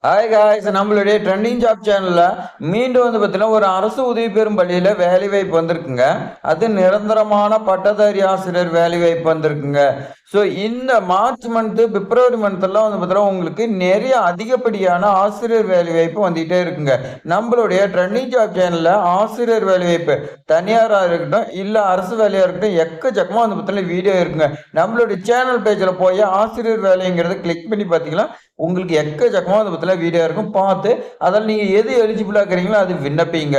Hi guys, நம்மளுடைய trending job சேனல்ல மீண்டும் பார்த்தீங்கன்னா ஒரு அரசு உதவி பெறும் பள்ளியில வேலை வாய்ப்பு வந்திருக்குங்க. அது நிரந்தரமான பட்டதாரி ஆசிரியர் வேலை வாய்ப்பு வந்திருக்குங்க. ஸோ இந்த மார்ச் மந்த், பிப்ரவரி மந்த்லாம் பார்த்தீங்கன்னா உங்களுக்கு நிறைய அதிகப்படியான ஆசிரியர் வேலை வாய்ப்பு வந்துகிட்டே இருக்குங்க. நம்மளுடைய ட்ரெண்டிங் ஜாப் சேனல்ல ஆசிரியர் வேலை வாய்ப்பு தனியாரா இருக்கட்டும், இல்ல அரசு வேலையா இருக்கட்டும், எக்கச்சக்கமா பார்த்தீங்கன்னா வீடியோ இருக்குங்க. நம்மளுடைய சேனல் பேஜ்ல போய் ஆசிரியர் வேலைங்கிறத கிளிக் பண்ணி பார்த்தீங்கன்னா உங்களுக்கு எக்கச்சக்கமா அதை பத்தில வீடியோ இருக்கும். பார்த்து அதில் நீங்க எது எலிஜிபிளா இருக்கிறீங்களோ அது விண்ணப்பிங்க.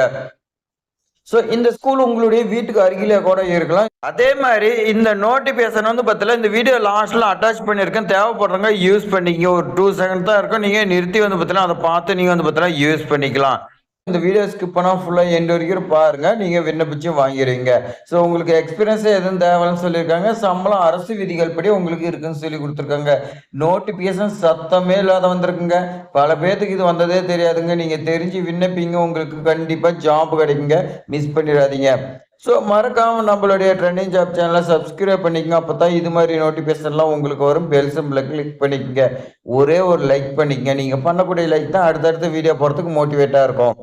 ஸோ இந்த ஸ்கூல் உங்களுடைய வீட்டுக்கு அருகிலே கூட இருக்கலாம். அதே மாதிரி இந்த நோட்டிபிகேஷன் பார்த்தீங்கன்னா இந்த வீடியோ லாஸ்ட்ல அட்டாச் பண்ணியிருக்கேன். தேவைப்படுறவங்க யூஸ் பண்ணிக்க. ஒரு 2 செகண்ட் தான் இருக்கும். நீங்க நிறுத்தி பார்த்தீங்கன்னா அதை பார்த்து நீங்க பார்த்தீங்கன்னா யூஸ் பண்ணிக்கலாம். இந்த வீடியோ ஸ்கிப் பண்ணா ஃபுல்லா எண்ட் வரைக்கும் பாருங்க. நீங்க விண்ணப்பிச்சு வாங்கிடுவீங்க. ஸோ உங்களுக்கு எக்ஸ்பீரியன்ஸ் எதுவும் தேவைன்னு சொல்லியிருக்காங்க. சம்பளம் அரசு விதிகள் படி உங்களுக்கு இருக்குன்னு சொல்லி கொடுத்துருக்காங்க. நோட்டிபிகேஷன் சத்தமே இல்லாத வந்திருக்குங்க. பல பேர்த்துக்கு இது வந்ததே தெரியாதுங்க. நீங்க தெரிஞ்சு விண்ணப்பிங்க. உங்களுக்கு கண்டிப்பா ஜாப் கிடைக்குங்க. மிஸ் பண்ணிடாதீங்க. ஸோ மறக்காம நம்மளுடைய ட்ரெண்டிங் ஜாப் சேனலை சப்ஸ்கிரைப் பண்ணிக்கங்க. அப்போ தான் இது மாதிரி நோட்டிஃபிகேஷன்லாம் உங்களுக்கு வரும். பெல் சிம்பிளை கிளிக் பண்ணிக்கங்க. ஒரே ஒரு லைக் பண்ணிக்கங்க. நீங்கள் பண்ணக்கூடிய லைக் தான் அடுத்தடுத்த வீடியோ போகிறதுக்கு மோட்டிவேட்டாக இருக்கும்.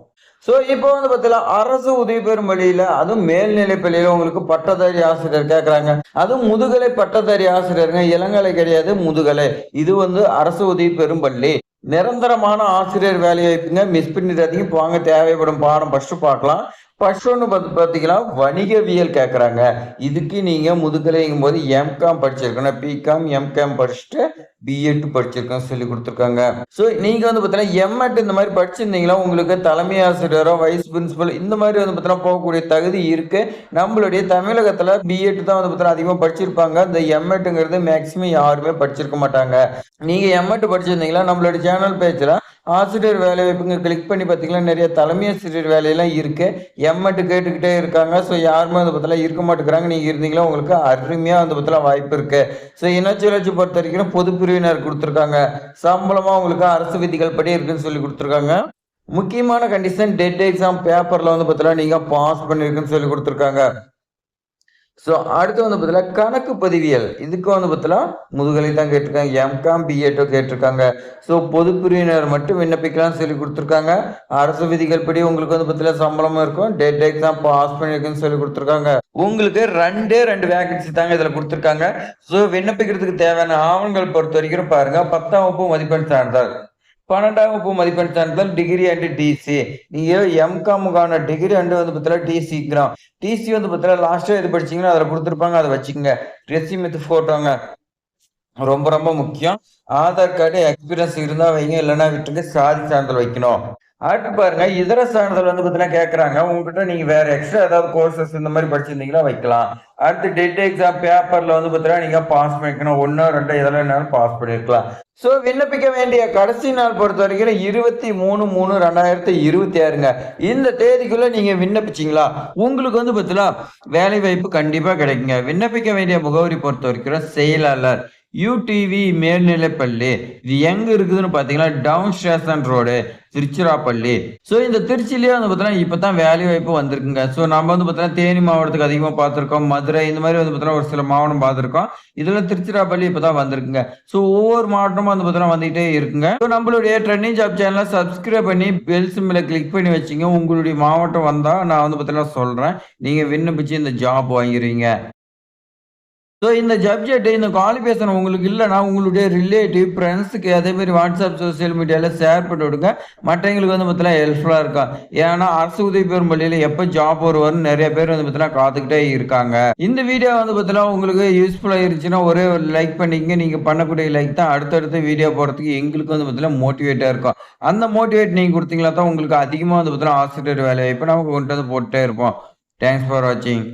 ஸோ இப்போ பார்த்தீங்கன்னா அரசு உதவி பெறும் பள்ளியில், அதுவும் மேல்நிலை பள்ளியில் உங்களுக்கு பட்டதாரி ஆசிரியர் கேட்குறாங்க. அதுவும் முதுகலை பட்டதாரி ஆசிரியருங்க. இளங்கலை கிடையாது, முதுகலை. இது அரசு உதவி பெறும் பள்ளி. நிரந்தரமான ஆசிரியர் வேலை வாய்ப்புங்க. மிஸ் பண்ணிடாதீங்க. வாங்க தேவைப்படும் பாடம் ஃபர்ஸ்ட் பார்க்கலாம். ஃபர்ஸ்ட் ஒன்று பார்த்தீங்கன்னா வணிகவியல் கேட்குறாங்க. இதுக்கு நீங்கள் முதுகலைங்கும் போது எம்காம் படிச்சிருக்கணும். பிகாம் எம்காம் படிச்சுட்டு பிஎட் படிச்சிருக்கோம் சொல்லி கொடுத்துருக்காங்க. ஸோ நீங்கள் பார்த்தீங்கன்னா எம்எட் இந்த மாதிரி படிச்சிருந்தீங்களா உங்களுக்கு தலைமை ஆசிரியரோ வைஸ் பிரின்சிபல் இந்த மாதிரி பார்த்தீங்கன்னா போகக்கூடிய தகுதி இருக்கு. நம்மளுடைய தமிழகத்தில் பிஎட் தான் பார்த்தீங்கன்னா அதிகமாக படிச்சிருப்பாங்க. இந்த எம்எட்டுங்கிறது மேக்சிமம் யாருமே படிச்சிருக்க மாட்டாங்க. நீங்கள் எம்எட் படிச்சிருந்தீங்களா நம்மளுடைய சேனல் பேஜில் ஆசிரியர் வேலை வாய்ப்புங்க கிளிக் பண்ணி பார்த்தீங்கன்னா நிறைய தலைமை ஆசிரியர் வேலையெல்லாம் இருக்கு. எம்எட் கேட்டுக்கிட்டே இருக்காங்க. ஸோ யாருமே பார்த்தீங்கன்னா இருக்க மாட்டேங்கிறாங்க. நீங்கள் இருந்தீங்களா உங்களுக்கு அருமையாக பார்த்தீங்கன்னா வாய்ப்பு இருக்கு. ஸோ இனச்சுழற்சி பொறுத்த வரைக்கும் பொது பிரிவினர் கொடுத்துருக்காங்க. சம்பளமாக உங்களுக்கு அரசு விதிகள் படி இருக்குன்னு சொல்லி கொடுத்துருக்காங்க. முக்கியமான கண்டிஷன் டெட் எக்ஸாம் பேப்பரில் பார்த்தீங்கன்னா நீங்கள் பாஸ் பண்ணியிருக்குன்னு சொல்லி கொடுத்துருக்காங்க. ஸோ அடுத்து பார்த்தீங்கன்னா கணக்கு பதிவியல். இதுக்கு பார்த்தீங்கன்னா முதுகலை தான் கேட்டிருக்காங்க. எம்காம் பிஎட்டோ கேட்டிருக்காங்க. ஸோ பொது பிரிவினர் மட்டும் விண்ணப்பிக்கலாம்னு சொல்லி கொடுத்துருக்காங்க. அரசு விதிகள் படி உங்களுக்கு பார்த்தீங்கன்னா சம்பளமும் இருக்கும். டெட் எக்ஸாம் பாஸ் பண்ணியிருக்குன்னு சொல்லி கொடுத்துருக்காங்க. உங்களுக்கு ரெண்டு வேகன்சி தாங்க இதில் கொடுத்துருக்காங்க. ஸோ விண்ணப்பிக்கிறதுக்கு தேவையான ஆவணங்கள் பொறுத்த வரைக்கும் பாருங்க. 10ஆம் வகுப்பு மதிப்பெண் சான்றிதழ், 12ஆம் வகுப்பு மதிப்பெண் சான்றிதழ், டிகிரி அண்ட் டிசி. நீங்க எம்காமுக்கான டிகிரி அண்ட் பார்த்தீங்கன்னா டிசிக்கிறோம். டிசி பார்த்தீங்கன்னா லாஸ்டா எது படிச்சீங்கன்னா அதில் கொடுத்துருப்பாங்க. அதை வச்சுக்கோங்க. ரெசியூம் வித் போட்டோங்க. ரொம்ப ரொம்ப முக்கியம். ஆதார் கார்டு எக்ஸ்பீரியன்ஸ் இருந்தா வைங்க, இல்லைன்னா விட்டுங்க. சாதி சான்றிதழ் வைக்கணும். அடுத்து பாருங்க, இதர சான்றிதழ் பார்த்தீங்கன்னா கேட்கறாங்க. உங்ககிட்ட நீங்க வேற எக்ஸ்ட்ரா ஏதாவது கோர்சஸ் இந்த மாதிரி படிச்சிருந்தீங்களா வைக்கலாம். அடுத்து டெட் எக்ஸாம் பேப்பர்ல பார்த்தீங்கன்னா நீங்க பாஸ் பண்ணிக்கணும். 1 2 எதெல்லாம் பாஸ் பண்ணிருக்கலாம். ஸோ விண்ணப்பிக்க வேண்டிய கடைசி நாள் பொறுத்த வரைக்கும் 23/3/2026ங்க. இந்த தேதிக்குள்ள நீங்க விண்ணப்பிச்சிங்களா உங்களுக்கு பார்த்தீங்கன்னா வேலை வாய்ப்பு கண்டிப்பா கிடைக்குங்க. விண்ணப்பிக்க வேண்டிய முகவரி பொறுத்த வரைக்கும் செயலாளர் யூடிவி மேல்நிலைப்பள்ளி. இது எங்க இருக்குதுன்னு பாத்தீங்கன்னா town station road, Tiruchirappalli. So இந்த திருச்சிலேயே பார்த்தீங்கன்னா இப்பதான் வேலை வாய்ப்பு வந்திருக்குங்க. ஸோ நம்ம பார்த்தீங்கன்னா தேனி மாவட்டத்துக்கு அதிகமாக பார்த்துருக்கோம். மதுரை இந்த மாதிரி பார்த்தீங்கன்னா ஒரு சில மாவட்டம் பார்த்துருக்கோம். இதுல திருச்சிராப்பள்ளி இப்பதான் வந்திருக்குங்க. ஸோ ஒவ்வொரு மாவட்டமும் பார்த்தீங்கன்னா வந்துகிட்டே இருக்குங்க. ஸோ நம்மளுடைய ட்ரெண்டிங் ஜாப் சேனலை சப்ஸ்கிரைப் பண்ணி பெல் சிம்பிளை கிளிக் பண்ணி வச்சுங்க. உங்களுடைய மாவட்டம் வந்தா நான் பார்த்தீங்கன்னா சொல்றேன். நீங்க விண்ணப்பிச்சு இந்த ஜாப் வாங்கிடுவீங்க. ஸோ இந்த சப்ஜெக்ட், இந்த குவாலிஃபிகேஷன் உங்களுக்கு இல்லைன்னா உங்களுடைய ரிலேட்டிவ் ஃப்ரெண்ட்ஸுக்கு அதே மாதிரி வாட்ஸ்அப் சோசியல் மீடியாவில் ஷேர் பண்ணி விடுங்க. மற்றவங்களுக்கு பார்த்தீங்கன்னா ஹெல்ப்ஃபுல்லாக இருக்கும். ஏன்னா அரசு உதவி பெறும் பள்ளியில் எப்போ ஜாப் வரும்னு நிறைய பேர் பார்த்தீங்கன்னா காத்துக்கிட்டே இருக்காங்க. இந்த வீடியோ பார்த்தீங்கன்னா உங்களுக்கு யூஸ்ஃபுல்லாக இருந்துச்சுன்னா ஒரே ஒரு லைக் பண்ணிக்கங்க. நீங்கள் பண்ணக்கூடிய லைக் தான் அடுத்தடுத்த வீடியோ போகிறதுக்கு எங்களுக்கு பார்த்தீங்கன்னா மோட்டிவேட்டாக இருக்கும். அந்த மோட்டிவேட் நீங்கள் கொடுத்தீங்களா தான் உங்களுக்கு அதிகமாக பார்த்தீங்கன்னா ஆசிரியர் வேலை இப்போ நமக்கு கொண்டு வந்து போட்டுட்டே இருப்போம். தேங்க்ஸ் ஃபார் வாட்சிங்.